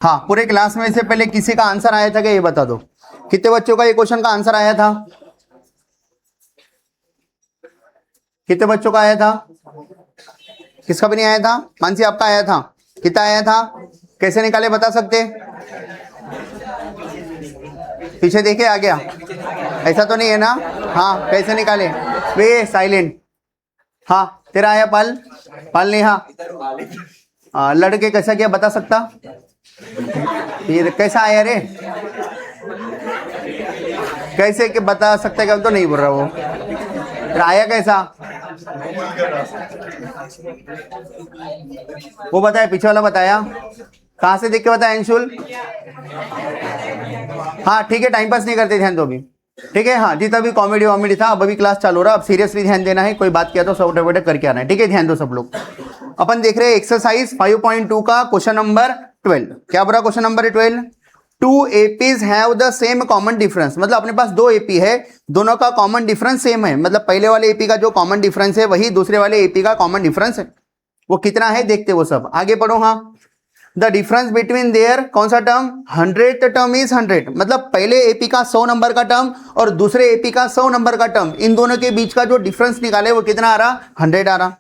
हाँ, पूरे क्लास में से पहले किसी का आंसर आया था क्या, ये बता दो। कितने बच्चों का ये क्वेश्चन का आंसर आया था? कितने बच्चों का आया था? किसका भी नहीं आया था? मानसी आपका आया था? कितना आया था? कैसे निकाले बता सकते? पीछे देखे आ गया, ऐसा तो नहीं है ना? हाँ, कैसे निकाले? वे साइलेंट। हाँ, तेरा आया पाल? पाल ने हाँ, लड़के कैसा किया बता सकता? ये कैसा आया रे? कैसे कि बता सकते क्या? तो नहीं बोल रहा वो। फिर आया कैसा? वो बताया, पीछे वाला बताया। कहाँ से देख के बताया अंशुल? हाँ ठीक है, टाइम पास नहीं करते, ध्यान दो अभी। ठीक है, हाँ जितना भी कॉमेडी वॉमेडी था, अब अभी क्लास चालू हो रहा है, अब सीरियसली ध्यान देना है। कोई बात किया तो सब उठे करके आना है, ठीक है? ध्यान दो सब लोग। अपन देख रहे हैं एक्सरसाइज 5.2 का क्वेश्चन नंबर 12। क्या बोला question number 12? Two APs have the same common difference, मतलब अपने पास दो एपी है, दोनों का कॉमन डिफरेंस सेम है। मतलब पहले वाले एपी का जो कॉमन डिफरेंस है वही दूसरे वाले एपी का कॉमन डिफरेंस है। वो कितना है देखते वो सब। आगे पढ़ो। हाँ, द डिफरेंस बिटवीन देयर कौन सा टर्म? 100th टर्म इज 100, मतलब पहले एपी का 100 नंबर का टर्म और दूसरे एपी का 100 नंबर का टर्म, इन दोनों के बीच का जो डिफरेंस निकाले वो कितना आ रहा? 100 आ रहा।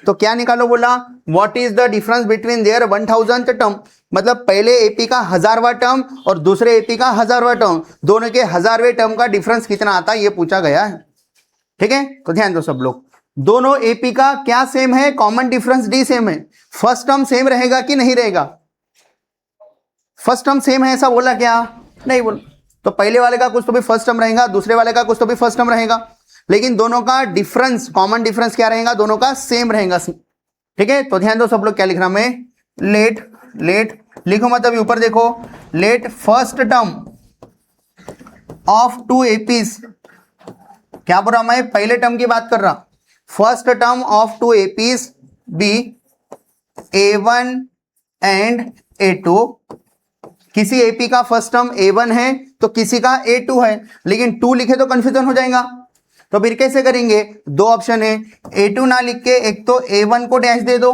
तो क्या निकालो बोला? What is the difference between their 1000th term, मतलब पहले एपी का 1000वां टर्म और दूसरे एपी का 1000वां टर्म, दोनों के 1000वें टर्म का डिफरेंस कितना आता है ये पूछा गया है। ठीक है, तो ध्यान दो सब लोग। दोनों एपी का क्या सेम है? कॉमन डिफरेंस डी सेम है। फर्स्ट टर्म सेम रहेगा कि नहीं रहेगा? फर्स्ट टर्म सेम है ऐसा बोला क्या? नहीं बोल। तो पहले वाले का कुछ तो भी फर्स्ट टर्म रहेगा, दूसरे वाले का कुछ तो भी फर्स्ट टर्म रहेगा, लेकिन दोनों का डिफरेंस, कॉमन डिफरेंस क्या रहेगा? दोनों का सेम रहेगा। ठीक है, तो ध्यान दो सब लोग। क्या लिख रहा मैं? लेट लेट लिखो मत, अभी ऊपर देखो। Let first term of two APs, क्या बोल रहा मैं? पहले टर्म की बात कर रहा। First term of two APs be A1 and A2। किसी एपी का फर्स्ट टर्म A1 है तो किसी का A2 है, लेकिन 2 लिखे तो कंफ्यूजन हो जाएगा। तो फिर कैसे करेंगे? दो ऑप्शन है, A2 ना लिख के एक तो A1 को डैश दे दो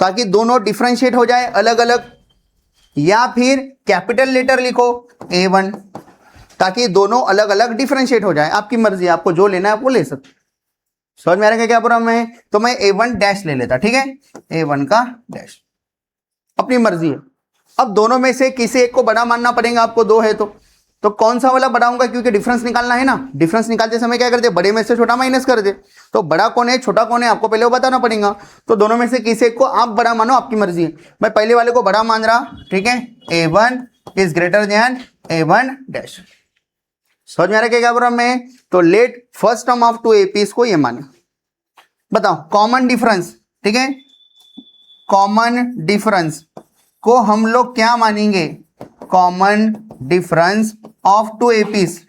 ताकि दोनों डिफरेंशिएट हो जाए अलग अलग, या फिर कैपिटल लेटर लिखो A1 ताकि दोनों अलग अलग डिफरेंशिएट हो जाए। आपकी मर्जी, आपको जो लेना है आप वो ले सकते। समझ में आ रहा है क्या प्रॉब्लम है? तो मैं A1 डैश ले लेता, ठीक है? A1 का डैश, अपनी मर्जी है। अब दोनों में से किसी एक को बड़ा मानना पड़ेगा आपको, दो है तो कौन सा वाला बढ़ाऊंगा? क्योंकि डिफरेंस निकालना है ना। डिफरेंस निकालते समय क्या करते? बड़े में से छोटा माइनस कर दे। तो बड़ा कौन है छोटा कौन है आपको पहले वो बताना पड़ेगा। तो दोनों में से किसी एक को आप बड़ा मानो, आपकी मर्जी है। मैं पहले वाले को बड़ा मान रहा, ठीक है? A1 is greater than A1 dash. समझ में आ रहा है क्या प्रॉब्लम में? तो let first term of two APs को ये माने। बताओ कॉमन डिफरेंस, ठीक है? कॉमन डिफरेंस को हम लोग क्या मानेंगे? Common difference of two APs,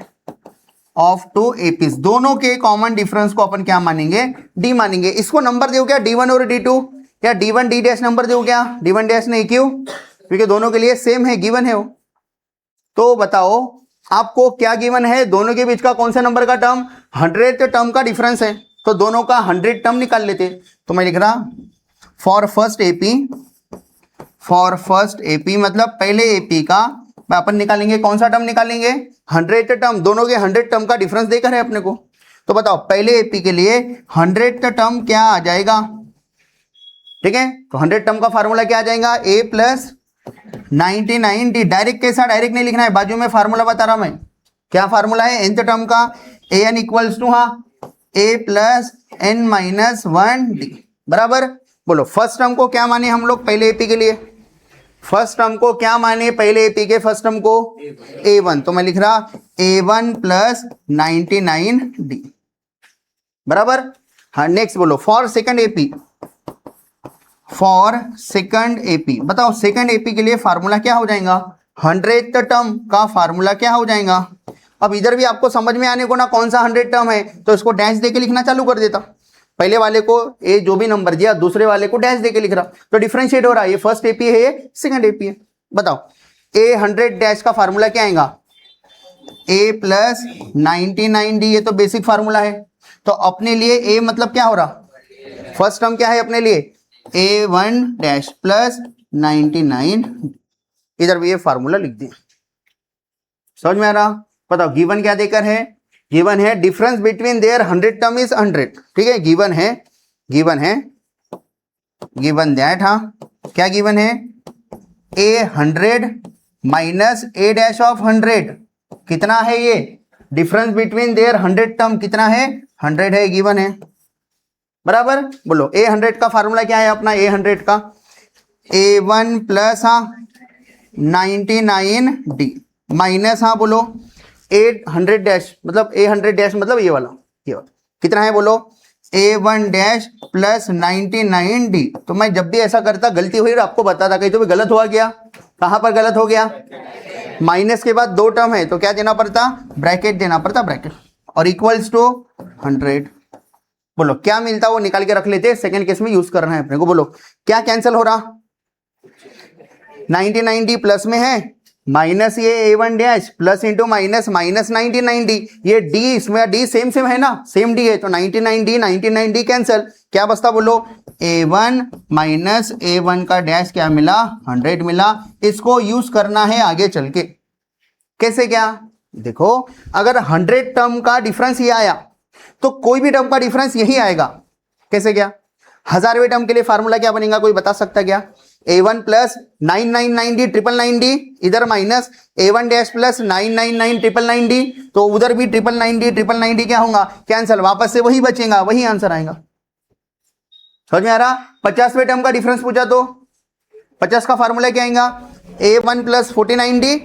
of two APs, दोनों के कॉमन डिफरेंस को अपन क्या मानेंगे? डी मानेंगे। इसको नंबर दो क्या? D1 और D2, या D1 D डैश नंबर दो क्या? D1 डैश नहीं, क्यों? क्योंकि दोनों के लिए सेम है, गिवन है वो। तो बताओ आपको क्या गिवन है? दोनों के बीच का कौन सा नंबर का टर्म? 100th टर्म का डिफरेंस है, तो दोनों का 100 टर्म निकाल लेते। तो मैं लिख रहा for first AP, for first AP मतलब पहले एपी का अपन निकालेंगे कौन सा टर्म निकालेंगे? 100th term. दोनों के 100 टर्म का डिफरेंस देकर है अपने को। तो बताओ पहले एपी के लिए 100th टर्म क्या आ जाएगा? ठीक है, तो 100 टर्म का फार्मूला क्या आ जाएगा? A plus 99D। डायरेक्ट कैसा? डायरेक्ट नहीं लिखना है, बाजू में फार्मूला बता रहा मैं। क्या फार्मूला है nth टर्म का? an equals to A plus n minus 1D बराबर। बोलो फर्स्ट टर्म को क्या माने हम लोग पहले एपी के लिए? फर्स्ट टर्म को क्या माने पहले एपी के? फर्स्ट टर्म को A1, तो मैं लिख रहा A1 प्लस 99D बराबर। हाँ, नेक्स्ट बोलो for second AP, for second AP बताओ सेकंड एपी के लिए फार्मूला क्या हो जाएगा? 100th टर्म का फार्मूला क्या हो जाएगा? अब इधर भी आपको समझ में आने को ना कौन सा 100 टर्म है, तो इसको डैश देके लिखना चालू कर देता। पहले वाले को ए जो भी नंबर दिया, दूसरे वाले को डैश देके लिख रहा, तो डिफरेंशिएट हो रहा है। ये फर्स्ट एपी है, ये सेकंड एपी है। बताओ ए 100 डैश का फार्मूला क्या आएगा? A प्लस 99D, ये तो बेसिक फार्मूला है। तो अपने लिए A मतलब क्या हो रहा? फर्स्ट टर्म क्या है अपने लिए? A1 डैश प्लस 99, इधर भी ये फार्मूला लिख दिया। समझ में आ रहा? बताओ गिवन क्या देकर है? गिवन है difference between their 100 term is 100। ठीक है, गिवन दैट, हाँ क्या गिवन है? A100 minus A dash of 100 कितना है? ये डिफरेंस बिटवीन देयर 100 टर्म कितना है? 100 है, गिवन है। बराबर, बोलो A100 का फार्मूला क्या है अपना? A100 का A1 प्लस 99D माइनस बोलो 800 डैश, मतलब A100 डैश मतलब ये वाला कितना है बोलो? A1 dash plus 99D। तो मैं जब भी ऐसा करता गलती हुई आपको बताता, कहीं तो भी गलत हुआ क्या? कहां पर गलत हो गया? माइनस के बाद 2 टर्म है तो क्या देना पड़ता? ब्रैकेट देना पड़ता, ब्रैकेट, और इक्वल्स टू 100। बोलो क्या मिलता वो निकाल के रख लेते, सेकंड केस में यूज करना है अपने को। बोलो क्या कैंसिल हो रहा? 99D प्लस में है, माइनस ये A1 dash plus into minus 99D, ये D इसमें D सेम है ना, सेम D है, तो 99D कैंसिल, क्या बचता बोलो? A1 माइनस A1 का डैश क्या मिला? 100 मिला। इसको यूज करना है आगे चल के। कैसे क्या? देखो अगर 100 टर्म का डिफरेंस ये आया तो कोई भी टर्म का डिफरेंस यही आएगा। कैसे क्या? 1000वें टर्म के लिए फार्मूला क्या बनेगा, कोई बता सकता क्या? A1 प्लस 999D 999D, इधर माइनस A1 डैश प्लस 999 तो उधर भी 999D क्या होगा? कैंसिल, वापस से वही बचेगा, वही आंसर आएगा। समझ में आ रहा? 50वें टर्म का डिफरेंस पूछा तो 50 का फार्मूला क्या आएगा? A1 plus 49D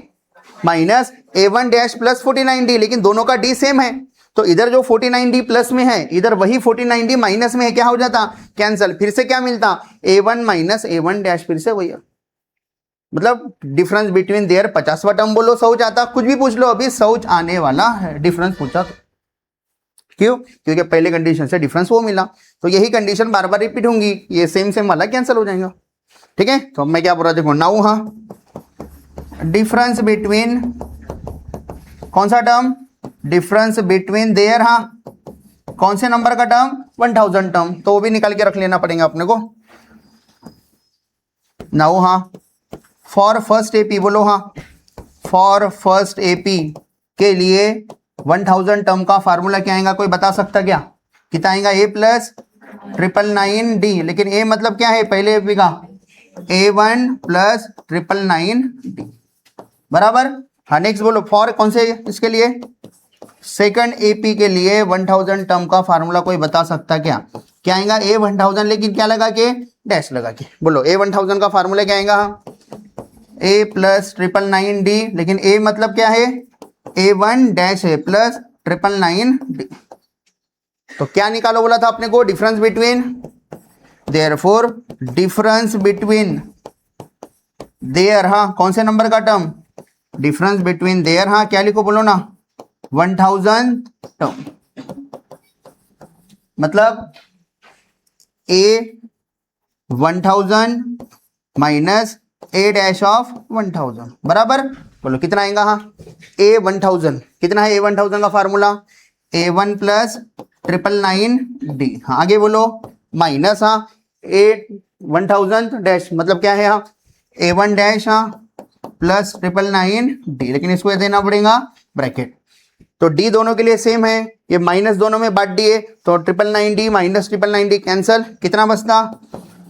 minus A1 dash plus 49D, लेकिन दोनों का D सेम है तो इधर जो 49D प्लस में है इधर वही 49D माइनस में है, क्या हो जाता? कैंसिल। फिर से क्या मिलता? A1 माइनस A1 डैश, फिर से वही, मतलब डिफरेंस बिटवीन देयर 50वां टर्म बोलो सौच आता, कुछ भी पूछ लो, अभी सौच आने वाला है डिफरेंस पूछा तो। क्यों? क्योंकि पहले कंडीशन से डिफरेंस वो मिला, तो यही कंडीशन बार बार रिपीट होंगी, ये सेम वाला कैंसिल हो जाएगा। ठीक है, तो मैं क्या बोल रहा देखो नाउ, हाँ डिफरेंस बिटवीन कौन सा टर्म? डिफरेंस बिटवीन देयर, हाँ कौन से नंबर का टर्म? 1000 टर्म, तो वो भी निकाल के रख लेना पड़ेगा अपने को। नाउ हाँ फॉर फर्स्ट एपी बोलो, हाँ फॉर फर्स्ट एपी के लिए 1000 टर्म का फार्मूला क्या आएगा, कोई बता सकता क्या? कितना आएगा? A प्लस 999D, लेकिन A मतलब क्या है पहले एपी का? A1 प्लस 999D, बराबर। हाँ नेक्स्ट बोलो फॉर कौन से इसके लिए? सेकंड एपी के लिए 1000 टर्म का फार्मूला कोई बता सकता क्या? क्या आएगा? A1000, लेकिन क्या लगा के? डैश लगा के। बोलो A1000 का फार्मूला क्या आएगा? A प्लस 999D, लेकिन A मतलब क्या है? A1 डैश है प्लस 999D, तो क्या निकालो बोला था अपने को? Difference between, therefore difference between their, हाँ कौन से नंबर का टर्म? डिफरेंस बिटवीन देयर, हाँ क्या लिखो बोलो ना? 1000 टर्म, मतलब A1000 minus A dash of 1000, बराबर। बोलो कितना आएगा? हाँ A1000 कितना है? A1000 का फार्मूला A1 प्लस 999D, हाँ आगे बोलो माइनस, हाँ A1000 डैश मतलब क्या है? हाँ A1 डैश, हाँ प्लस 999D, लेकिन इसको ये देना पड़ेगा ब्रैकेट, तो D दोनों के लिए सेम है, ये माइनस दोनों में बांट दिए तो 999D माइनस 999D कैंसल, कितना बचता?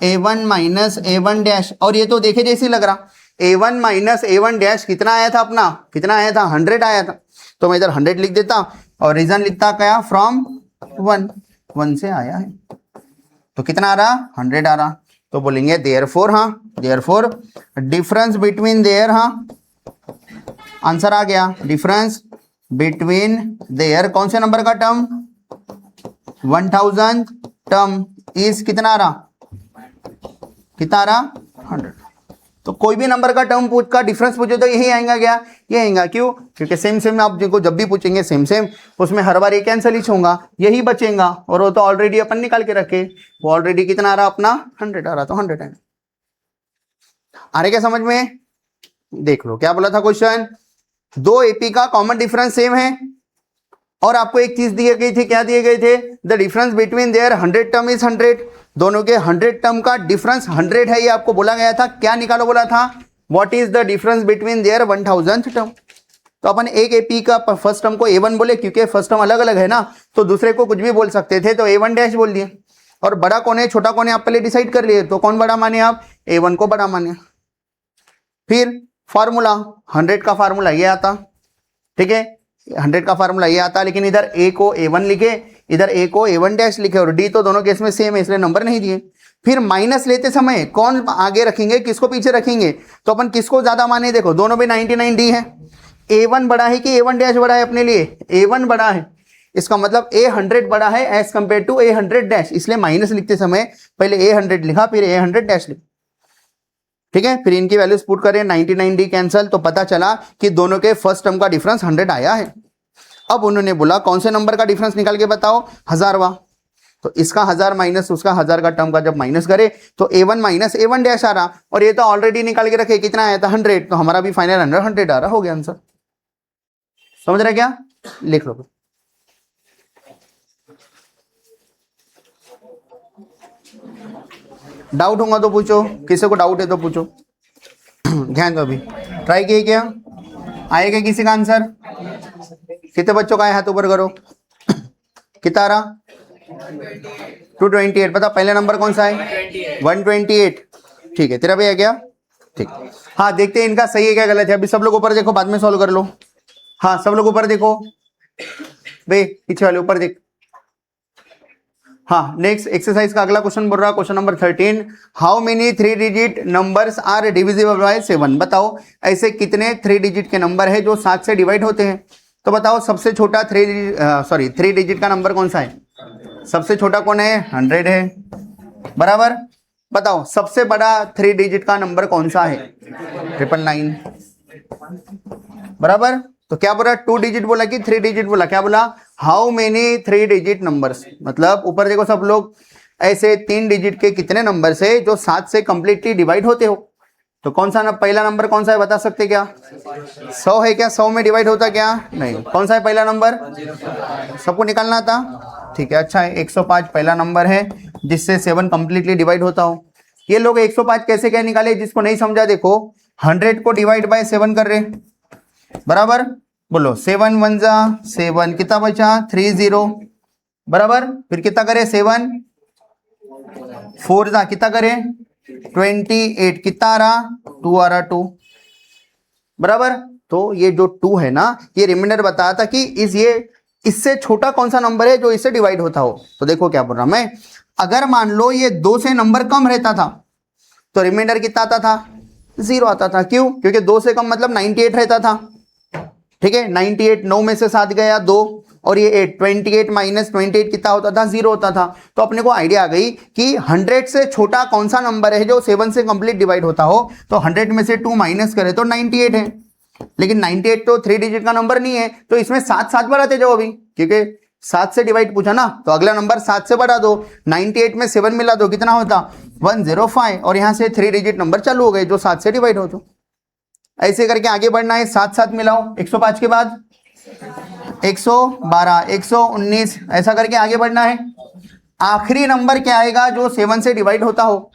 A1 माइनस A1 डैश, और ये तो देखे जैसे लग रहा, A1 माइनस A1 डैश कितना आया था अपना? कितना आया था? 100 आया था, तो मैं इधर 100 लिख देता और रीजन लिखता क्या? फ्रॉम 1 से आया है, तो कितना आ रहा? 100 आ रहा, तो बोलेंगे देयरफॉर, हाँ देयरफॉर डिफरेंस बिटवीन देयर, हाँ आंसर आ गया, डिफरेंस बिटवीन देयर कौन से नंबर का टर्म? 1000 टर्म इज कितना आ रहा? कितना आ रहा? 100। तो कोई भी नंबर का टर्म पूछ का डिफरेंस पूछे तो यही आएगा क्या? ये आएगा, क्यों? क्योंकि सेम आप जिनको जब भी पूछेंगे सेम उसमें हर बार ये कैंसिल ही होगा, यही बचेगा, और वो तो ऑलरेडी अपन निकाल के रखे, वो ऑलरेडी कितना आ रहा अपना? 100 आ रहा, तो 100 है। आ रहे क्या समझ में? देख लो क्या बोला था क्वेश्चन, दो एपी का कॉमन डिफरेंस सेम है और आपको एक चीज दी गई थी, क्या दिए गए थे? The difference between their 100 term is 100, दोनों के 100 टर्म का डिफरेंस 100 है, ये आपको बोला गया था। क्या निकालो बोला था? What is the difference between their 1000th term. तो अपन एक एपी का फर्स्ट टर्म को A1 बोले क्योंकि फर्स्ट टर्म अलग अलग है ना, तो दूसरे को कुछ भी बोल सकते थे, तो A1 डैश बोल दिए। और बड़ा कौन है छोटा कौन है आप पहले डिसाइड कर लिए, तो कौन बड़ा माने आप, A1 को बड़ा माने। फिर फार्मूला 100 का फार्मूला ये आता, ठीक है, 100 का फार्मूला ये आता, लेकिन इधर A को A1 लिखे, इधर A को A1 डैश लिखे, और D तो दोनों केस में सेम है इसलिए नंबर नहीं दिए। फिर माइनस लेते समय कौन आगे रखेंगे किसको पीछे रखेंगे, तो अपन किसको ज्यादा माने, देखो दोनों में 99 D है। A1 बड़ा है कि A1 डैश बड़ा है अपने लिए, A1 बड़ा है, इसका मतलब A100 बड़ा है as compare to A100 dash, इसलिए माइनस लिखते समय पहले A100 लिखा फिर A100 डैश लिखा, ठीक है। फिर इनकी वैल्यूज पुट करें, 99 D कैंसल, तो पता चला कि दोनों के फर्स्ट टर्म का डिफरेंस 100 आया है। अब उन्होंने बोला कौन से नंबर का डिफरेंस निकाल के बताओ, 1000वां। तो इसका 1000 माइनस उसका 1000 का टर्म का जब माइनस करे तो A1 माइनस A1 डैश आ रहा, और ये तो ऑलरेडी निकाल के रखे कितना आया था 100, तो हमारा भी फाइनल 100 आ रहा, हो गया आंसर। समझ रहे क्या, लिख लो। डाउट होगा तो पूछो, किसी को डाउट है तो पूछो। ध्यान दो, अभी ट्राई किए क्या, आएगा किसी का आंसर, कितने बच्चों का है हाथ ऊपर करो, कितना आ रहा 228, पता पहला नंबर कौन सा है 128, ठीक है, तेरा भी है क्या, ठीक। हाँ देखते हैं इनका सही है क्या गलत है, अभी सब लोग ऊपर देखो बाद में सॉल्व कर लो। हाँ सब लोग ऊपर देखो, बे पीछे वाले ऊपर देख। हाँ नेक्स्ट एक्सरसाइज का अगला क्वेश्चन बोल रहा है, question number 13, how many 3 digit numbers are divisible by 7। बताओ ऐसे कितने 3 डिजिट के नंबर है जो 7 से डिवाइड होते हैं। तो बताओ सबसे छोटा 3 डिजिट का नंबर कौन सा है, सबसे छोटा कौन है 100 है, बराबर। बताओ सबसे बड़ा 3 डिजिट का नंबर कौन सा है 999, बराबर। तो क्या बोला 2 डिजिट बोला कि 3 डिजिट बोला, क्या बोला, हाउ मेनी 3 डिजिट नंबर्स, मतलब ऊपर देखो सब लोग ऐसे 3 डिजिट के कितने नंबर से जो 7 से कंप्लीटली डिवाइड होते हो। तो कौन सा पहला नंबर कौन सा है बता सकते क्या, 100 है क्या, 100 में डिवाइड होता क्या नहीं, कौन सा है पहला नंबर, सबको निकालना था, ठीक है। अच्छा है 105 पहला नंबर है जिससे 7 कंप्लीटली डिवाइड होता हो। ये लोग 105 कैसे क्या निकाले, जिसको नहीं समझा देखो 100 को डिवाइड बाय 7 कर रहे, बराबर। बोलो 7 1 जा 7, कितना बचा 30, बराबर। फिर कितना करे 7 4 जा कितना करे 28, कितना आ रहा 2 आ रहा 2, बराबर। तो ये जो 2 है ना, ये रिमाइंडर बताया था कि इससे छोटा कौन सा नंबर है जो इससे डिवाइड होता हो। तो देखो क्या बोल रहा मैं, अगर मान लो ये 2 से नंबर कम रहता था तो रिमाइंडर कितना आता था 0 आता था, क्यों, क्योंकि 2 से कम मतलब 98 रहता था, ठीक है। 98 9 में से 7 गया 2, और ये 8 28 माइनस 28 कितना होता था 0 होता था। तो अपने को आइडिया आ गई कि 100 से छोटा कौन सा नंबर है जो 7 से कंप्लीट डिवाइड होता हो। तो 100 में से 2 माइनस करे तो 98 है, लेकिन 98 तो 3 डिजिट का नंबर नहीं है, तो इसमें 7 7 बढ़ाते जाओ अभी, क्योंकि 7 से डिवाइड पूछा ना, तो अगला नंबर 7 से बढ़ा दो, 98 में 7 मिला दो, कितना होता 105, और यहाँ से 3 डिजिट नंबर चालू हो गए जो 7 से डिवाइड हो। तो ऐसे करके आगे बढ़ना है, 7 7 मिलाओ, 105 के बाद 112 119, ऐसा करके आगे बढ़ना है। आखिरी नंबर क्या आएगा जो 7 से डिवाइड होता हो,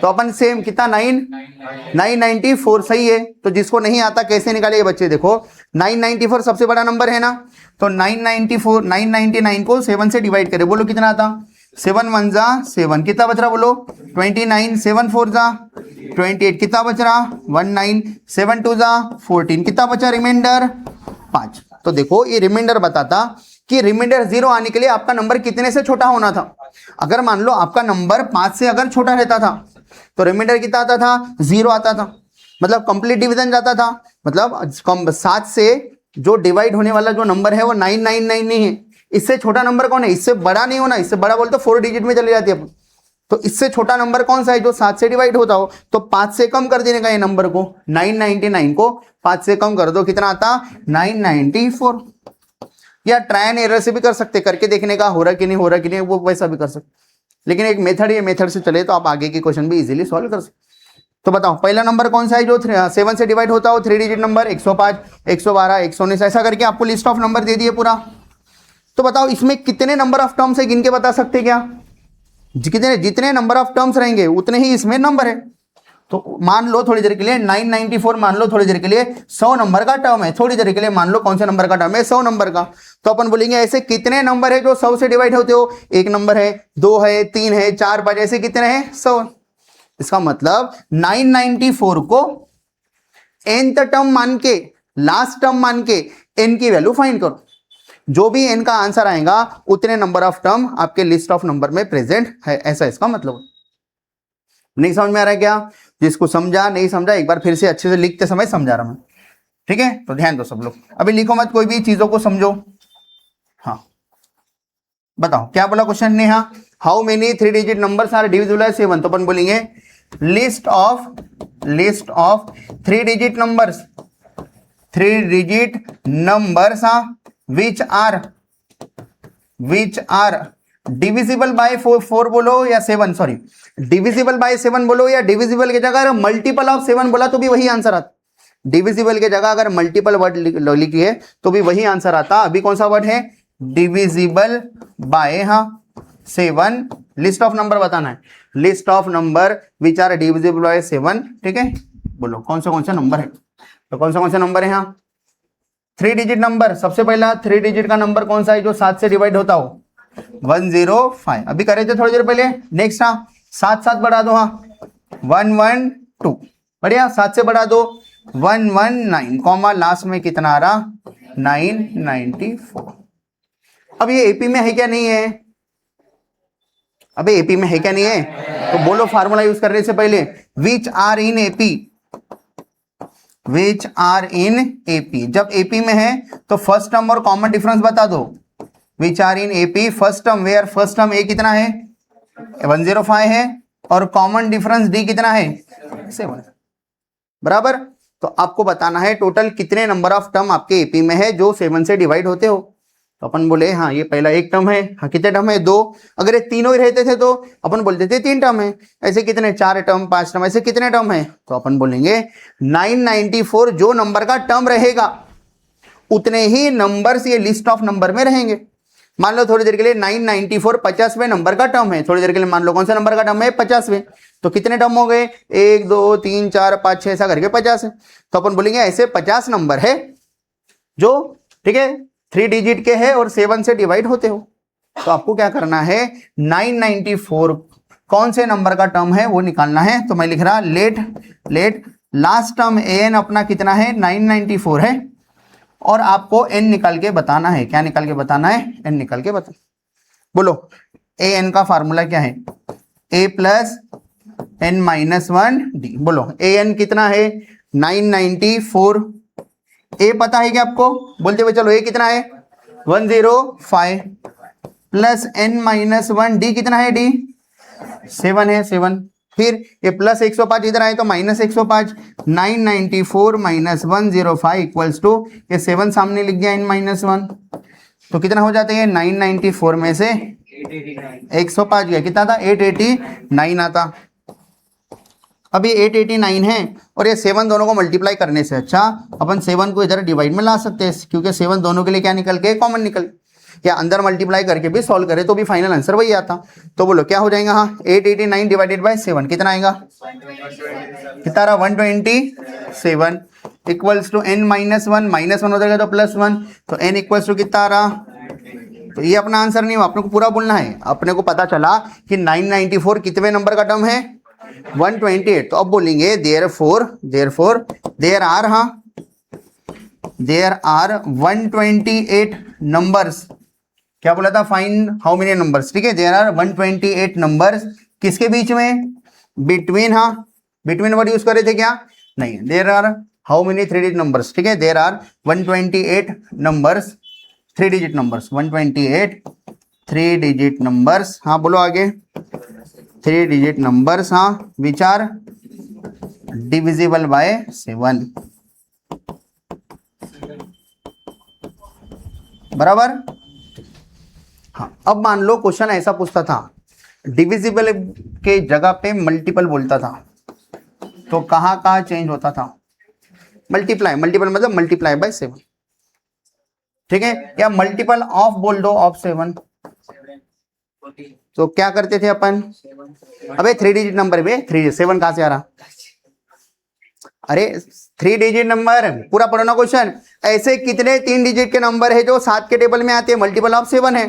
तो अपन सेम कितना 994 सही है। तो जिसको नहीं आता कैसे निकालेंगे बच्चे, देखो 994 सबसे बड़ा नंबर है ना, तो 999 को 7 से डिवाइड करें, बोलो कितना आता 7 1 जा 7, कितना बच रहा बोलो 29, 7 4 जा 28, कितना बच रहा 19, 7 2 जा 14, कितना बचा रिमाइंडर 5। तो देखो ये रिमाइंडर बताता कि रिमाइंडर 0 आने के लिए आपका नंबर कितने से छोटा होना था। अगर मान लो आपका नंबर 5 से अगर छोटा रहता था तो रिमाइंडर कितना आता था 0 आता था, मतलब कंप्लीट डिवीजन जाता था, मतलब 7 से जो डिवाइड होने वाला जो नंबर है वो 999 नहीं है। इससे छोटा नंबर कौन है, इससे बड़ा नहीं होना, इससे बड़ा बोलते 4 डिजिट में चले जाती है। तो इससे छोटा नंबर कौन सा है जो 7 से डिवाइड होता हो, तो 5 से कम कर देने का ये नंबर को, 999 को 5 से कम कर दो, कितना आता 994। या ट्राई एंड एरर से भी कर सकते, करके देखने का हो रहा कि नहीं हो रहा कि नहीं, वो वैसा भी कर सकते, लेकिन एक मेथड, ये मेथड से चले तो आप आगे के क्वेश्चन भी इजीली सॉल्व कर सकते। तो बताओ पहला नंबर कौन सा है जो 7 से डिवाइड होता हो, 3 डिजिट नंबर, 105 112 119, ऐसा करके आपको लिस्ट ऑफ नंबर दे दिए पूरा। तो बताओ इसमें कितने नंबर ऑफ टर्म्स है, गिन के बता सकते क्या, जितने नंबर ऑफ टर्म्स रहेंगे उतने ही इसमें नंबर है। तो मान लो थोड़ी देर के लिए 994 मान लो थोड़ी देर के लिए 100 नंबर का टर्म है, थोड़ी देर के लिए मान लो कौन से नंबर का टर्म है, 100 नंबर का। तो अपन बोलेंगे ऐसे कितने नंबर है जो 100 से डिवाइड होते हो, एक नंबर है, 2 है, 3 है, 4 5, ऐसे कितने हैं 100। इसका मतलब 994 को nth टर्म मान के, लास्ट टर्म मान के n की वैल्यू फाइंड करो। जो भी n का आंसर आएगा उतने नंबर ऑफ टर्म आपके लिस्ट ऑफ नंबर में प्रेजेंट है, ऐसा इसका मतलब। नहीं समझ में आ रहा है क्या? जिसको समझा नहीं समझा एक बार फिर से अच्छे से लिखते समय समझा रहा हूं, ठीक है? तो ध्यान दो सब लोग, अभी लिखो मत, कोई भी चीजों को समझो। हाँ बताओ क्या बोला क्वेश्चन ने? हाँ, how many 3 digit numbers are divisible by 7? तो अपन बोलेंगे list of 3 digit numbers, 3 digit numbers which are divisible by 4 बोलो या 7, सॉरी डिविजिबल बाय 7 बोलो या डिविजिबल की जगह अगर मल्टीपल ऑफ 7 बोला तो भी वही आंसर आता। डिविजिबल की जगह अगर मल्टीपल वर्ड लिखी है तो भी वही आंसर आता। अभी कौन सा वर्ड है? Divisible by 7। List of number बताना है, list of number which are divisible by 7, ठीक है? बोलो कौन सा नंबर है? तो कौन सा नंबर है यहाँ? 3 डिजिट नंबर, सबसे पहला 3 डिजिट का नंबर कौन सा है जो 7 से डिवाइड होता हो? 105, अभी करे थे थोड़ी देर पहले। नेक्स्ट 7 बढ़ा दो, 112, बढ़िया, 7 से बढ़ा दो 119, कॉमा लास्ट में कितना आ रहा? 994। अब ये एपी में है क्या नहीं है? अबे एपी में है क्या नहीं है? तो बोलो फार्मूला यूज करने से पहले, विच आर इन एपी। जब एपी में है तो फर्स्ट टर्म और कॉमन डिफरेंस बता दो। Which are in AP, first term where first term a कितना है? 105 है, और कॉमन डिफरेंस डी कितना है? 7, बराबर। तो आपको बताना है टोटल कितने नंबर ऑफ टर्म आपके एपी में है जो 7 से डिवाइड होते हो। तो अपन बोले हाँ ये पहला एक टर्म है, हाँ कितने टर्म है? 2। अगर ये तीनों ही रहते थे तो अपन बोलते थे 3 टर्म है। ऐसे कितने? 4 टर्म, 5 टर्म, ऐसे कितने टर्म है? तो अपन बोलेंगे 994 जो नंबर का टर्म रहेगा उतने ही नंबर्स ये लिस्ट ऑफ नंबर में रहेंगे। मान लो थोड़ी देर के लिए 994 50वें नंबर का टर्म है, थोड़ी देर के लिए मान लो कौन सा नंबर का टर्म है? 50वें। तो कितने टर्म हो गए? 1 2 3 4 5 6 ऐसा करके 50 है। तो अपन बोलेंगे ऐसे 50 नंबर है जो, ठीक है, 3 डिजिट के हैं और 7 से डिवाइड होते हो। तो आपको क्या करना है? 994 कौन से नंबर का टर्म है वो निकालना है। तो मैं लिख रहा लेट लास्ट टर्म an अपना कितना है? 994 है, और आपको n निकाल के बताना है। क्या निकाल के बताना है? n निकाल के बता। बोलो an का फार्मूला क्या है? a plus n minus 1d। बोलो an कितना है? 994। a पता है क्या आपको? बोलते हुए चलो a कितना है? 105 प्लस n माइनस 1d कितना है? d 7 है, 7। फिर ये प्लस 105 इधर आए तो माइनस 105। 994 माइनस 105 इक्वल्स टू, ये 7 सामने लिख दिया n माइनस 1, तो कितना हो जाता है? 994 में से 105 गया, कितना था? 889 आता। अब ये 889 है और ये 7 दोनों को मल्टीप्लाई करने से अच्छा अपन 7 को इधर डिवाइड में ला सकते हैं, क्योंकि 7 दोनों के लिए क्या निकल के? कॉमन निकल, या अंदर मल्टीप्लाई करके भी सॉल्व करे तो भी फाइनल आंसर वही आता। तो बोलो क्या हो जाएगा? हाँ 889 डिवाइडेड बाय 7 कितना आएगा? कितना रहा? 127 equals to n minus 1, minus 1 हो जाएगा तो प्लस 1, तो n इक्वल्स टू कितना आ रहा? तो ये अपना आंसर नहीं हो, अपने को पूरा बोलना है। अपने को पता चला कि 994 कितने नंबर का टर्म है? 128। तो अब बोलेंगे देयरफॉर देयर आर 128 नंबर्स। क्या बोला था? फाइंड हाउ मेनी नंबर्स, ठीक है? देयर आर 128 नंबर्स किसके बीच में? बिटवीन। हाँ बिटवीन वर्ड यूज करे थे क्या? नहीं। There are how many 3 digit numbers, ठीक है? There are 128 numbers, 3 digit numbers, 128 3 digit numbers. हाँ बोलो आगे। 3 डिजिट नंबर्स, हाँ, विच आर डिविजिबल बाय 7, बराबर। हाँ अब मान लो क्वेश्चन ऐसा पूछता था, डिविजिबल के जगह पे मल्टीपल बोलता था, तो कहाँ कहाँ चेंज होता था? मल्टीप्लाई, मल्टीपल मतलब मल्टीप्लाई बाय 7, ठीक है? या मल्टीपल ऑफ बोल दो, ऑफ 7। तो क्या करते थे अपन? अबे 3 डिजिट नंबर में 7 कहाँ से आ रहा? अरे 3 डिजिट नंबर, पूरा पढ़ो ना क्वेश्चन। ऐसे कितने 3 डिजिट के नंबर है जो 7 के टेबल में आते हैं, मल्टीपल ऑफ 7 है।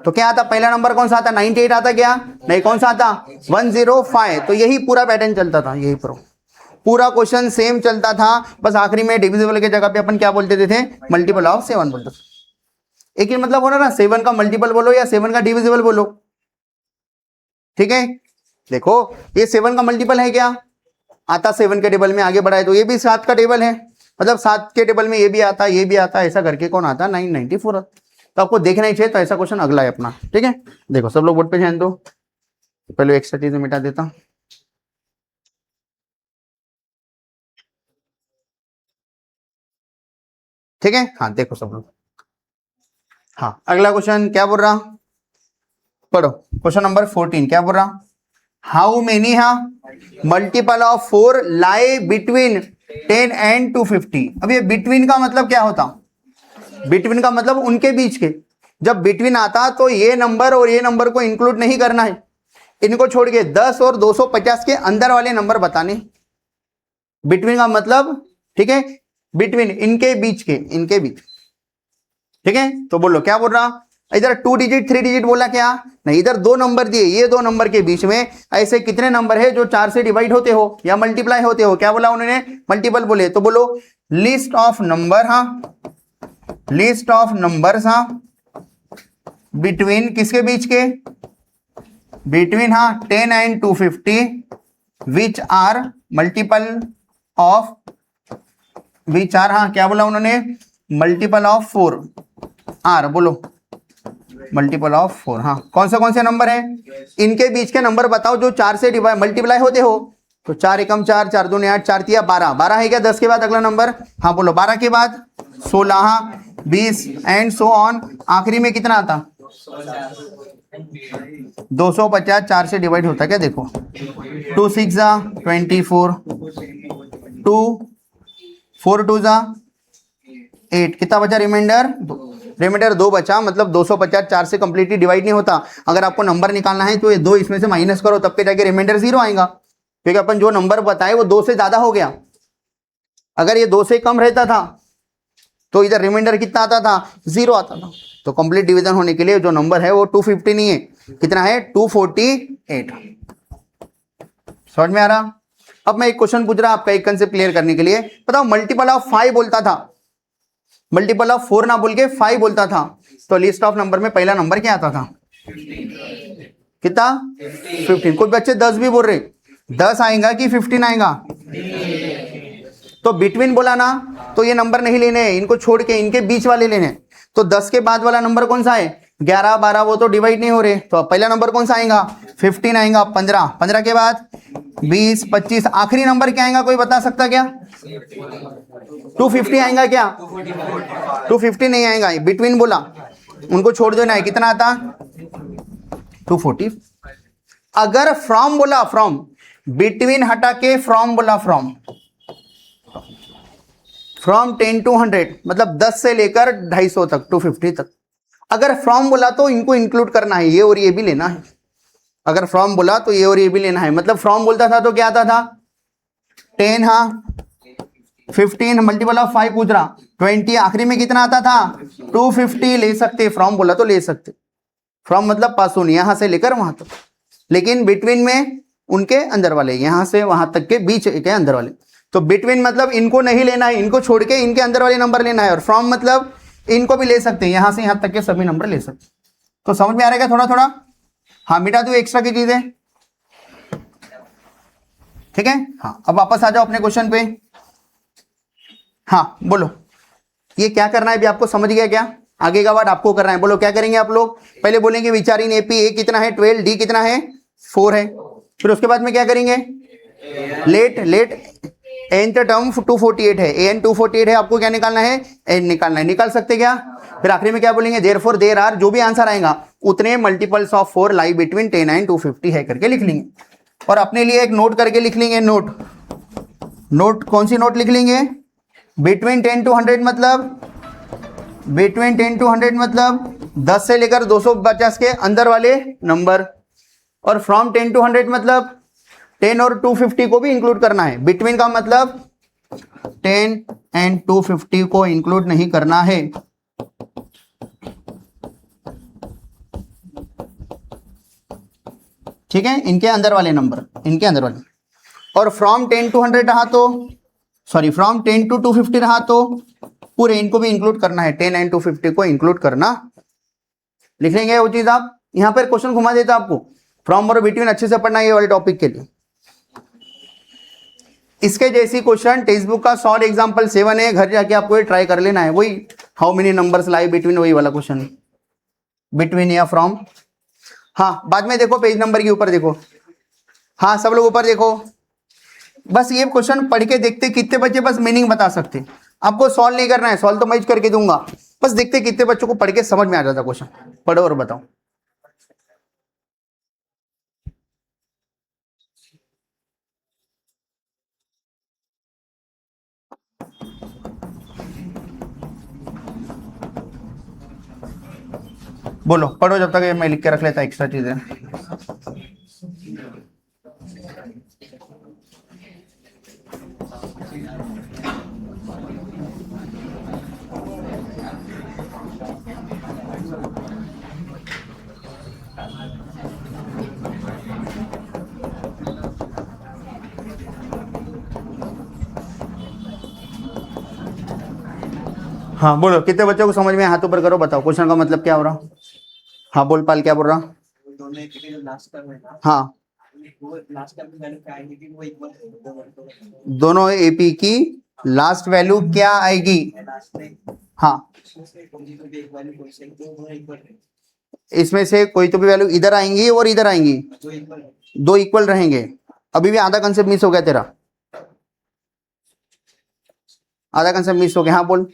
तो क्या आता, पहला नंबर कौन सा आता, 98 आता क्या, नहीं, कौन सा आता 105। तो यही पूरा पैटर्न चलता था, यही पूरा क्वेश्चन सेम चलता था, बस आखिरी में डिविजिबल के जगह पे अपन क्या बोलते थे, मल्टीपल ऑफ 7 बोलते थे। एक ही मतलब हो रहा ना, 7 का मल्टीपल बोलो या 7 का डिविजिबल बोलो, ठीक है। देखो ये 7 का मल्टीपल है क्या, आता 7 के टेबल में, आगे बढ़ाए तो ये भी 7 का टेबल है, मतलब 7 के टेबल में ये भी आता, ये भी आता, ऐसा करके कौन आता 994। तो आपको देखना ही चाहिए। तो ऐसा क्वेश्चन अगला है अपना, ठीक है। देखो सब लोग बोर्ड पे ध्यान दो, पहले एक्स्ट्रा चीजें मिटा देता हूं, ठीक है। हाँ देखो सब लोग, हाँ अगला क्वेश्चन क्या बोल रहा, पढ़ो क्वेश्चन नंबर 14 क्या बोल रहा, how many multiple of 4 lie between 10 and 250। अब ये बिटवीन का मतलब क्या होता, बिटवीन का मतलब उनके बीच के। जब बिटवीन आता तो ये नंबर और ये नंबर को इंक्लूड नहीं करना है, इनको छोड़ के 10 और 250 के अंदर वाले नंबर बताने। बिटवीन का मतलब, ठीक है, बिटवीन, इनके बीच के, इनके बीच, ठीक है। तो बोलो क्या बोल रहा, इधर 2 डिजिट 3 डिजिट बोला क्या, नहीं, इधर 2 नंबर दिए, ये 2 नंबर के बीच में ऐसे कितने नंबर है जो 4 से डिवाइड होते हो या मल्टीप्लाई होते हो, क्या बोला उन्होंने, मल्टीपल बोले। तो बोलो लिस्ट ऑफ नंबर, हाँ लिस्ट ऑफ नंबर्स, हाँ बिटवीन, किसके बीच के, बिटवीन, हाँ 10 and 250 which are multiple of, which are, हाँ क्या बोला उन्होंने, मल्टीपल ऑफ 4 आर, बोलो मल्टीपल ऑफ 4। हाँ कौन से नंबर है, इनके बीच के नंबर बताओ जो 4 से डिवाइड मल्टीप्लाई होते हो। तो 4 एकम 4, 4 दूनी 8, 4 तिया 12, 12 है क्या 10 के बाद अगला नंबर, हाँ बोलो 12 के बाद 16, हाँ 20 एंड सो ऑन, आखिरी में कितना आता 250, 4 से डिवाइड होता क्या, देखो 2 6 24, 2 4 2 8, कितना बचा रिमाइंडर, रिमाइंडर 2 बचा, मतलब 250 4 से कंप्लीटली डिवाइड नहीं होता। अगर आपको नंबर निकालना है तो ये 2 इसमें से माइनस करो, तब के जाके रिमाइंडर 0 आएगा, क्योंकि अपन जो नंबर बताए वो 2 से ज्यादा हो गया। अगर ये 2 से कम रहता था तो इधर रिमाइंडर कितना आता था, 0 आता था। तो कंप्लीट डिवीजन होने के लिए जो नंबर है वो 250 नहीं है, कितना है 248। समझ में आ रहा। अब मैं एक क्वेश्चन पूछ रहा आपका एक कंसेप्ट क्लियर करने के लिए, बताओ मल्टीपल ऑफ 5 बोलता था, मल्टीपल ऑफ 4 ना बोल के 5 बोलता था, तो लिस्ट ऑफ नंबर में पहला नंबर क्या आता था, कितना 15। कुछ बच्चे 10 भी बोल रहे, 10 आएगा कि 15 आएगा, तो बिटवीन बोला ना, तो ये नंबर नहीं लेने, इनको छोड़ के इनके बीच वाले लेने। तो 10 के बाद वाला नंबर कौन सा है, 11 12, वो तो डिवाइड नहीं हो रहे, तो पहला नंबर कौन सा आएगा 15 आएगा, 15, 15 के बाद 20 25, आखिरी नंबर क्या आएगा, कोई बता सकता क्या, 250 आएगा क्या, 250 नहीं आएगा, बिटवीन बोला, उनको छोड़ देना है, कितना आता 240। अगर फ्रॉम बोला, फ्रॉम, बिटवीन हटा के फ्रॉम बोला, फ्रॉम 10 to 100, मतलब 10 से लेकर 250 तक, 250 तक। अगर फ्रॉम बोला तो इनको इंक्लूड करना है, ये और ये भी लेना है। अगर फ्रॉम बोला तो ये और ये भी लेना है, मतलब फ्रॉम बोलता था तो क्या आता था 10, हाँ 15, मल्टीपल ऑफ 5 पूछ रहा 20, आखिरी में कितना आता था 250। ले सकते, फ्रॉम बोला तो ले सकते, फ्रॉम मतलब पास होनी, यहां से लेकर वहां तक, लेकिन बिटवीन में उनके अंदर वाले, यहां से वहां तक के बीच के अंदर वाले। तो बिटवीन मतलब इनको नहीं लेना है, इनको छोड़ के इनके अंदर वाले नंबर लेना है, और फ्रॉम मतलब इनको भी ले सकते हैं, यहां से यहां तक के सभी नंबर ले सकते। तो समझ में आ रहा है थोड़ा थोड़ा, हाँ मिटा दो एक्स्ट्रा की चीजें, ठीक है। हाँ अब वापस आ जाओ अपने क्वेश्चन पे, हाँ बोलो ये क्या करना है, अभी आपको समझ गया क्या, आगे का वर्ड आपको करना है। बोलो क्या करेंगे आप लोग, पहले बोलेंगे विचारीन एपी, ए कितना है 12, डी कितना है 4 है, फिर उसके बाद में क्या करेंगे, लेट, लेट nth टर्म 248 है, an 248 है, आपको क्या निकालना है, n निकालना है, निकाल सकते क्या। फिर आखिरी में क्या बोलेंगे, देयरफॉर देयर आर, जो भी आंसर आएगा उतने multiples of 4 lie between 10 and 250 है करके लिख लेंगे, और अपने लिए एक नोट करके लिख लेंगे, नोट, नोट कौन सी नोट लिख लेंगे, बिटवीन 10 to 100 मतलब, बिटवीन 10 to 100 मतलब 10 से लेकर 250 के अंदर वाले नंबर, और फ्रॉम 10 to 100 मतलब 10 और 250 को भी इंक्लूड करना है। बिटवीन का मतलब 10 एंड 250 को इंक्लूड नहीं करना है। ठीक है, इनके अंदर वाले नंबर, इनके अंदर वाले। और फ्रॉम 10 to 100 रहा तो, सॉरी फ्रॉम 10 to 250 रहा तो पूरे इनको भी इंक्लूड करना है, 10 एंड 250 को इंक्लूड करना। लिख लेंगे वो चीज आप। यहां पर क्वेश्चन घुमा देता आपको, फ्रॉम और बिटवीन अच्छे से पढ़ना है ये वाले टॉपिक के लिए। इसके जैसी क्वेश्चन टेक्स्ट बुक का सॉल्व एग्जांपल 7 है, घर जाके आपको ये ट्राई कर लेना है। वही how many numbers lie between, वही वाला क्वेश्चन, बिटवीन या फ्रॉम। हाँ बाद में देखो पेज नंबर के ऊपर देखो। हाँ सब लोग ऊपर देखो। बस ये क्वेश्चन पढ़ के देखते कितने बच्चे बस मीनिंग बता सकते। आपको सॉल्व नहीं करना है, सॉल्व तो मैं ही करके दूंगा, बस देखते कितने बच्चों को पढ़ के समझ में आ जाता क्वेश्चन। पढ़ो और बताओ। बोलो पढ़ो जब तक ये मैं लिख के रख लेता एक्स्ट्रा चीजें। हाँ बोलो कितने बच्चों को समझ में, हाथ ऊपर करो, बताओ क्वेश्चन का मतलब क्या हो रहा। हाँ बोल पाल क्या बोल रहा। हाँ दोनों एपी की लास्ट वैल्यू क्या आएगी। हाँ इसमें से कोई तो भी वैल्यू इधर आएंगी और इधर आएंगी, दो इक्वल रहेंगे। अभी भी आधा कंसेप्ट मिस हो गया तेरा, आधा कंसेप्ट मिस हो गया। हाँ बोल।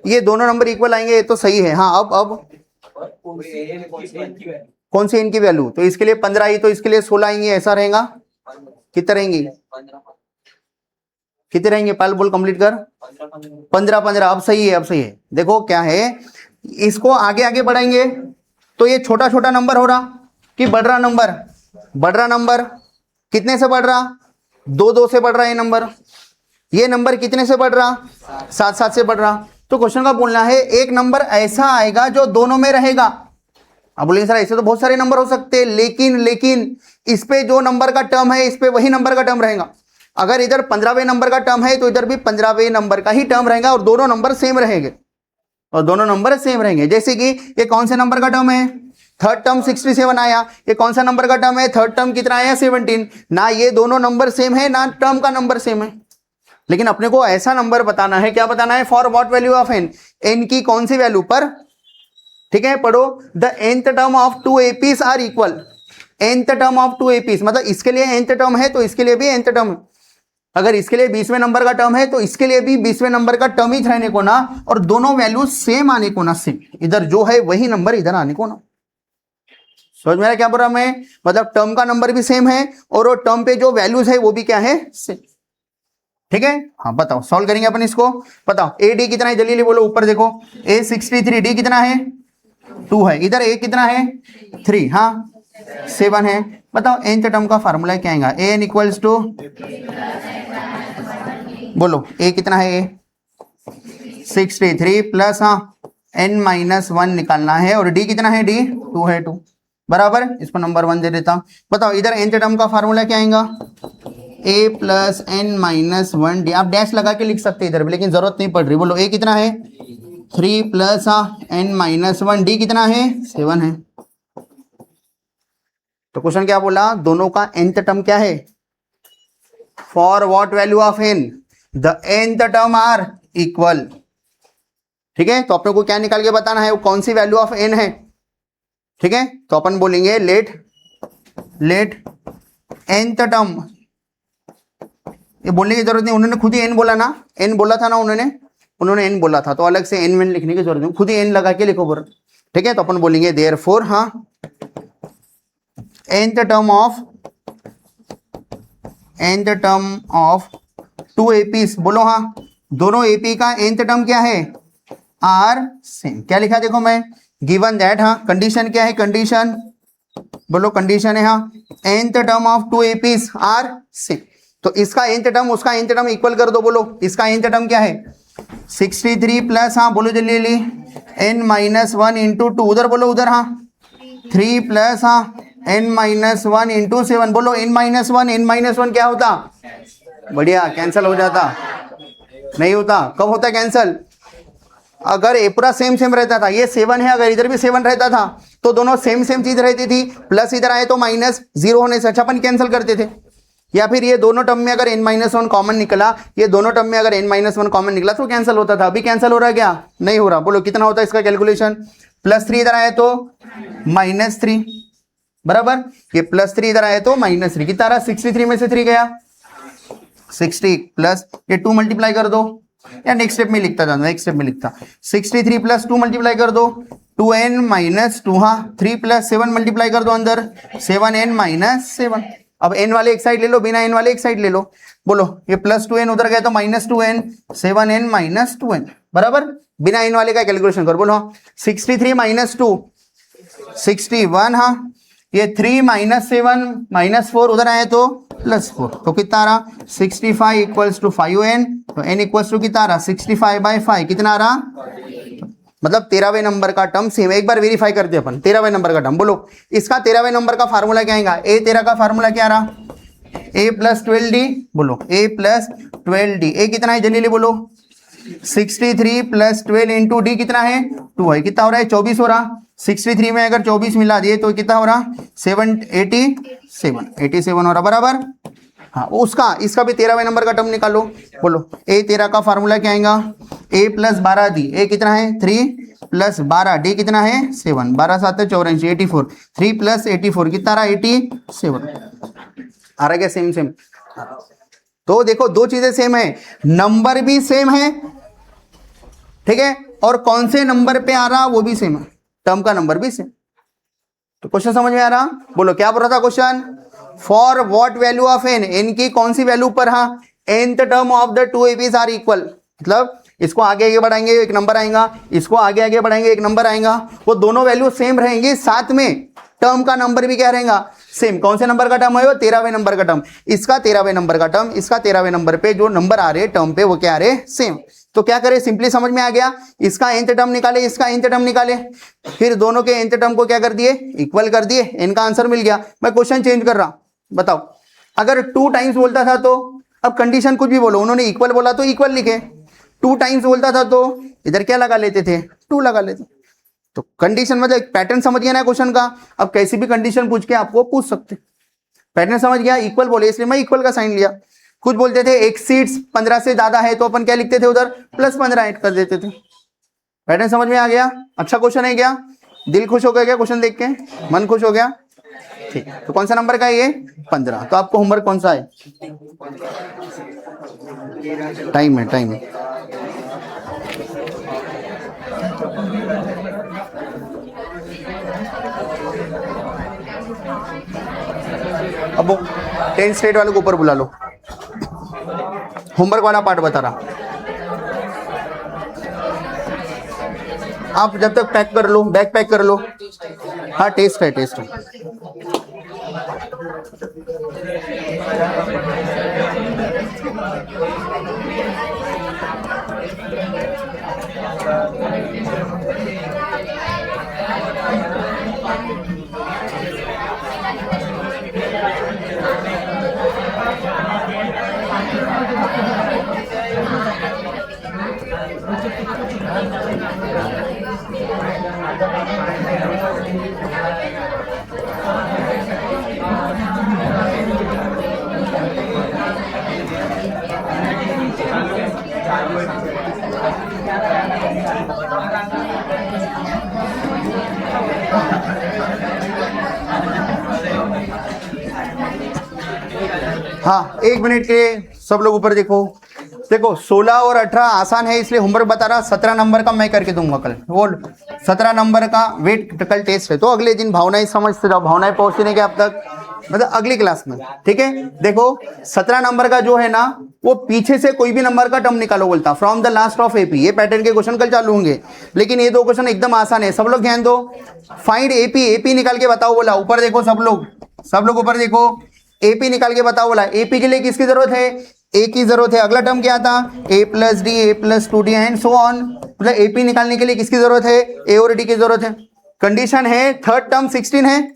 ये दोनों नंबर इक्वल आएंगे, ये तो सही है। हाँ अब कौन सी इनकी वैल्यू, तो इसके लिए 15 आई तो इसके लिए 16 आएंगे, ऐसा रहेगा। कितने रहेंगी, कितने रहेंगे पाल बोल कंप्लीट कर। 15 अब सही है, अब सही है। देखो क्या है, इसको आगे आगे बढ़ाएंगे तो ये छोटा छोटा नंबर हो रहा कि बढ़ रहा नंबर, बढ़ रहा नंबर कितने से बढ़ रहा, 2 से बढ़ रहा है नंबर। ये नंबर कितने से बढ़ रहा, 7 से बढ़ रहा। तो क्वेश्चन का बोलना है एक नंबर ऐसा आएगा जो दोनों में रहेगा। अब बोलेंगे सर ऐसे तो बहुत सारे नंबर हो सकते हैं, लेकिन इस पे जो नंबर का टर्म है इस पे वही नंबर का टर्म रहेगा। अगर इधर 15वें नंबर का टर्म है तो इधर भी 15वें नंबर का ही टर्म रहेगा और दोनों नंबर सेम रहेंगे, और दोनों नंबर सेम रहेंगे। जैसे कि ये कौन से नंबर का टर्म है, थर्ड टर्म 67 आया। ये कौन सा नंबर का टर्म है, थर्ड टर्म कितना आया 17। ना ये दोनों नंबर सेम है ना टर्म का नंबर सेम है, लेकिन अपने को ऐसा नंबर बताना है। क्या बताना है, for what value of n, n की कौन सी वैल्यू पर। ठीक है पढ़ो, the nth term of 2 APs are equal. nth term of 2 APs मतलब इसके लिए nth टर्म है तो इसके लिए भी nth टर्म। अगर इसके लिए 20वें नंबर का टर्म है तो इसके लिए भी 20वें नंबर का टर्म ही रहने को ना, और दोनों वैल्यू सेम आने को ना, सेम इधर जो है वही नंबर इधर आने को ना। समझ में आया क्या बोल रहा मैं, मतलब टर्म का नंबर भी सेम है और वो टर्म पे जो वैल्यूज है वो भी क्या है, सेम। ठीक है हाँ बताओ, सॉल्व करेंगे अपन इसको। बताओ ए डी कितना है, जल्दी बोलो। ऊपर देखो ए 63, डी कितना है 2 है, इधर ए कितना है 3, हाँ 7 है। बताओ nth टर्म का फार्मूला क्या आएगा, ए एन इक्वल्स टू, बोलो ए कितना है, ए 63 प्लस हाँ n-1 निकालना है, और डी कितना है, डी 2 है, 2 बराबर। इसको नंबर 1 दे देता हूं। बताओ इधर nth टर्म का फार्मूला क्या आएगा, a प्लस n-1 डी। आप डैश लगा के लिख सकते इधर भी, लेकिन जरूरत नहीं पड़ रही। बोलो a कितना है 3 प्लस n-1, डी कितना है 7 है। तो क्वेश्चन क्या बोला, दोनों का nth टर्म क्या है, for what value of n, the nth term are equal. ठीक है तो अपने को क्या निकाल के बताना है, वो कौन सी वैल्यू ऑफ n है। ठीक है तो अपन बोलेंगे लेट nth टर्म, ये बोलने की जरूरत नहीं, उन्होंने खुद ही n बोला ना, n बोला था ना उन्होंने n बोला था, तो अलग से n लिखने की जरूरत नहीं, खुद ही n लगा के लिखो बोल। ठीक है तो अपन बोलेंगे देयरफॉर हाँ nth टर्म ऑफ 2 एपीज। बोलो हाँ दोनों एपी का nth टर्म क्या है, आर सेम। क्या लिखा देखो मैं, गिवन दैट, हाँ कंडीशन क्या है, कंडीशन बोलो कंडीशन है हाँ, nth term of two APs are same. तो इसका nth टर्म उसका nth टर्म इक्वल कर दो। बोलो इसका nth टर्म क्या है 63 प्लस हाँ बोलो जल्दी जल्दी n minus one into two, उधर बोलो उधर हाँ 3 प्लस हाँ n माइनस वन इंटू 7। बोलो n माइनस वन क्या होता, बढ़िया कैंसिल हो जाता, नहीं होता। कब होता कैंसिल, अगर ए पूरा सेम सेम रहता था, ये 7 है अगर इधर भी 7 रहता था तो दोनों सेम सेम चीज रहती थी, प्लस इधर आए तो माइनस, जीरो होने से अच्छा अपन कैंसिल करते थे। या फिर ये दोनों टर्म में अगर n माइनस वन कॉमन निकला, ये दोनों टर्म में अगर n माइनस वन कॉमन निकला तो कैंसिल होता था। अभी कैंसिल हो रहा है क्या, नहीं हो रहा। बोलो कितना होता है इसका कैलकुलेशन, +3 इधर आए तो -3 बराबर, ये +3 इधर आए तो -3, कितना रहा 63 में से 3 गया 60 प्लस ये 2 मल्टीप्लाई कर दो, या नेक्स्ट स्टेप में लिखता था, नेक्स्ट स्टेप में लिखता 63 प्लस 2 मल्टीप्लाई कर दो 2n माइनस 2 हाँ 3 प्लस 7 मल्टीप्लाई कर दो अंदर 7n माइनस 7। अब n वाले एक साइड ले लो, बिना n वाले एक साइड ले लो। बोलो ये +2n उधर गया तो -2n 7n माइनस 2n बराबर, बिना n वाले का कैलकुलेशन करो। बोलो 63 माइनस 2 61 हाँ, ये 3 माइनस 7 -4 उधर आए तो +4, तो कितना आ रहा 65 इक्वल्स टू 5n, तो n इक्वल्स टू कितना आ रहा 65/5, कितना आ रहा मतलब 13वें नंबर का टर्म सेम। एक बार वेरीफाई करते अपन 13वें नंबर का टर्म। बोलो इसका 13वें नंबर का फार्मूला क्या आएगा, a 13 का फार्मूला क्या आ रहा a + 12d, बोलो a + 12d, a कितना है जल्दी बोलो 63 + 12 इंटू डी कितना है 2 है, कितना हो रहा है 24 हो रहा। 63 में अगर 24 मिला दिए तो कितना हो रहा 87 हो रहा बराबर। हाँ उसका इसका भी 13वें नंबर का टर्म निकालो। बोलो a 13 का फार्मूला क्या आएगा a + 12d, a कितना है 3 + 12, d कितना है 7, 12 7 84 84, 3 + 84 कितना रहा 87 आ रहा क्या सेम सेम। तो देखो दो चीजें सेम है, नंबर भी सेम है ठीक है, और कौन से नंबर पे आ रहा वो भी सेम है, टर्म का नंबर भी सेम। तो क्वेश्चन समझ में आ रहा, बोलो क्या बोल रहा था question, for what value of n, n की कौन सी वैल्यू पर हाँ nth term of the two APs are equal, मतलब इसको आगे आगे बढ़ाएंगे एक नंबर आएगा, इसको आगे आगे बढ़ाएंगे एक नंबर आएगा, वो दोनों वैल्यू सेम रहेंगे, साथ में टर्म का नंबर भी क्या रहेगा सेम। कौन से नंबर का टर्म है वो 13वें नंबर का टर्म, इसका 13वें नंबर का टर्म, इसका 13वें नंबर पे जो नंबर आ रहे टर्म पे वो क्या आ रहे सेम। तो क्या करें, सिंपली समझ में आ गया, इसका nth टर्म निकाले, इसका nth टर्म निकाले, फिर दोनों के nth टर्म को क्या कर दिए इक्वल कर दिए, n का आंसर मिल गया। मैं क्वेश्चन चेंज कर रहा, बताओ अगर 2 टाइम्स बोलता था तो, अब कंडीशन कुछ भी बोलो, उन्होंने इक्वल बोला तो इक्वल लिखे, 2 टाइम्स बोलता था तो इधर क्या लगा लेते थे 2 लगा लेते। तो कंडीशन मतलब पैटर्न समझ गया ना क्वेश्चन का, अब कैसी भी कंडीशन पूछ के आपको पूछ सकते, पैटर्न समझ गया, इक्वल बोले इसलिए मैं इक्वल का साइन लिया। कुछ बोलते थे एक्सीड्स 15 से ज्यादा है तो अपन क्या लिखते थे उधर +15 ऐड कर देते थे। पैटर्न समझ में आ गया, अच्छा क्वेश्चन है क्या, दिल खुश हो गया क्या क्वेश्चन देख के, मन खुश हो गया, ठीक। तो कौन सा नंबर का है ये 15, तो आपको होमवर्क कौन सा है, टाइम है टाइम है। अब वो 10 स्टेट वालों को ऊपर बुला लो, होमवर्क वाला पार्ट बता रहा, आप जब तक पैक कर लो, बैग पैक कर लो। हाँ टेस्ट है, टेस्ट है। हाँ 1 मिनट के सब लोग ऊपर देखो, देखो 16 और 18 आसान है इसलिए होमवर्क बता रहा, 17 नंबर का मैं करके दूंगा कल, वो 17 नंबर का वेट कल टेस्ट है, तो अगले दिन भावनाएं समझते जाओ, भावनाएं पहुंचने के अब तक मतलब अगली क्लास में, ठीक है। देखो 17 नंबर का जो है ना वो पीछे से कोई भी नंबर का टर्म निकालो बोलता, from the last of AP. ये पैटर्न के क्वेश्चन कल चालू होंगे, लेकिन ये दो क्वेश्चन एकदम आसान है, सब लोग ध्यान दो। फाइंड एपी, एपी निकाल के बताओ बोला। ऊपर देखो सब लोग ऊपर देखो, एपी निकाल के बताओ बोला। एपी के लिए किसकी जरूरत है, ए की जरूरत है। अगला टर्म क्या था, a plus d, a plus 2d and so on. मतलब एपी निकालने के लिए किसकी जरूरत है, ए और डी की जरूरत है। कंडीशन है थर्ड टर्म 16 है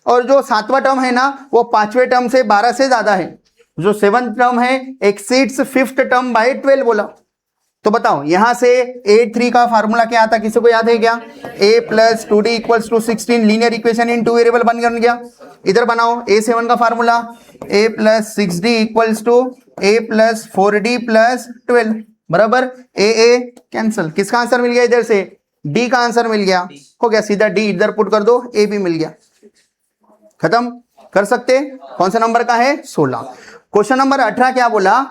और जो सातवां टर्म है ना वो पांचवें टर्म से 12 से ज्यादा है। जो सेवंथ टर्म है एक्सीड्स फिफ्थ टर्म बाय 12 बोला। तो बताओ यहां से 8-3 का फार्मूला क्या आता, किसी को याद है क्या, a plus 2d equals to 16, linear equation in 2 variable बन गया। इधर बनाओ a7 का फार्मूला, a plus 6d equals to a plus 4d plus 12 बराबर a कैंसिल। किसका आंसर मिल गया, इधर से d का आंसर मिल गया, हो गया सीधा d इधर पुट कर दो, a भी मिल गया। खत्म कर सकते। कौन सा नंबर का है, 16। क्वेश्चन नंबर 18 क्या बोला,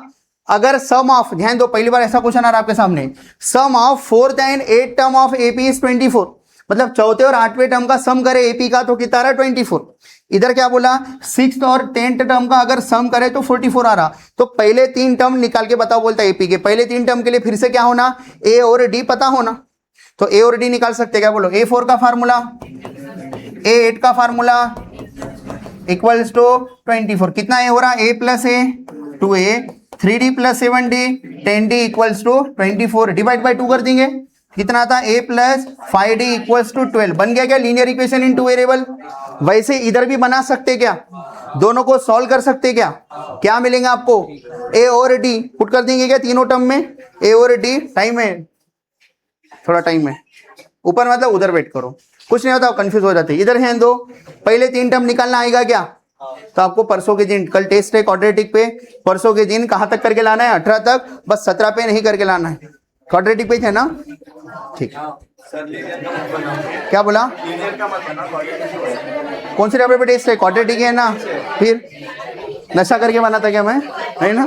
अगर सम ऑफ, ध्यान दो पहली बार ऐसा क्वेश्चन आ रहा है आपके सामने, sum of 4th and 8th term of AP is 24। मतलब चौथे और 8वें टर्म का सम करे एपी का तो कितना आ रहा है, 24। इधर क्या बोला, 6th और 10th टर्म का अगर सम करे तो 44 आ रहा। तो पहले 3 टर्म निकाल के बताओ बोलता है एपी के। पहले 3 टर्म के लिए फिर से क्या होना, ए और डी पता होना। तो ए और डी निकाल सकते, क्या बोलो, A4 का फार्मूला, A8 का फार्मूला इक्वल्स टू 24। कितना ए हो रहा, a plus a 2a, 3d plus 7d, 10d equals to 24, divide by 2 कर देंगे, कितना आता है, a plus 5d equals to 12। बन गया क्या लीनियर इक्वेशन इन 2 वेरिएबल। वैसे इधर भी बना सकते क्या, दोनों को सॉल्व कर सकते क्या, क्या मिलेंगे आपको, a और d पुट कर देंगे क्या तीनों टर्म में, a और d। टाइम है, थोड़ा टाइम है, ऊपर मतलब उधर वेट करो, कुछ नहीं होता कंफ्यूज हो जाते। इधर है दो, पहले 3 टर्म निकालना आएगा क्या, तो आपको परसों के दिन, कल टेस्ट है क्वाड्रेटिक पे, परसों के दिन कहां तक करके लाना है, 18 तक, बस 17 पे नहीं करके लाना है। क्वाड्रेटिक पे है ना, ठीक। क्या बोला, कौन से पेपर पे टेस्ट है, क्वाड्रेटिक है ना, फिर नशा करके बना था क्या मैं, है ना।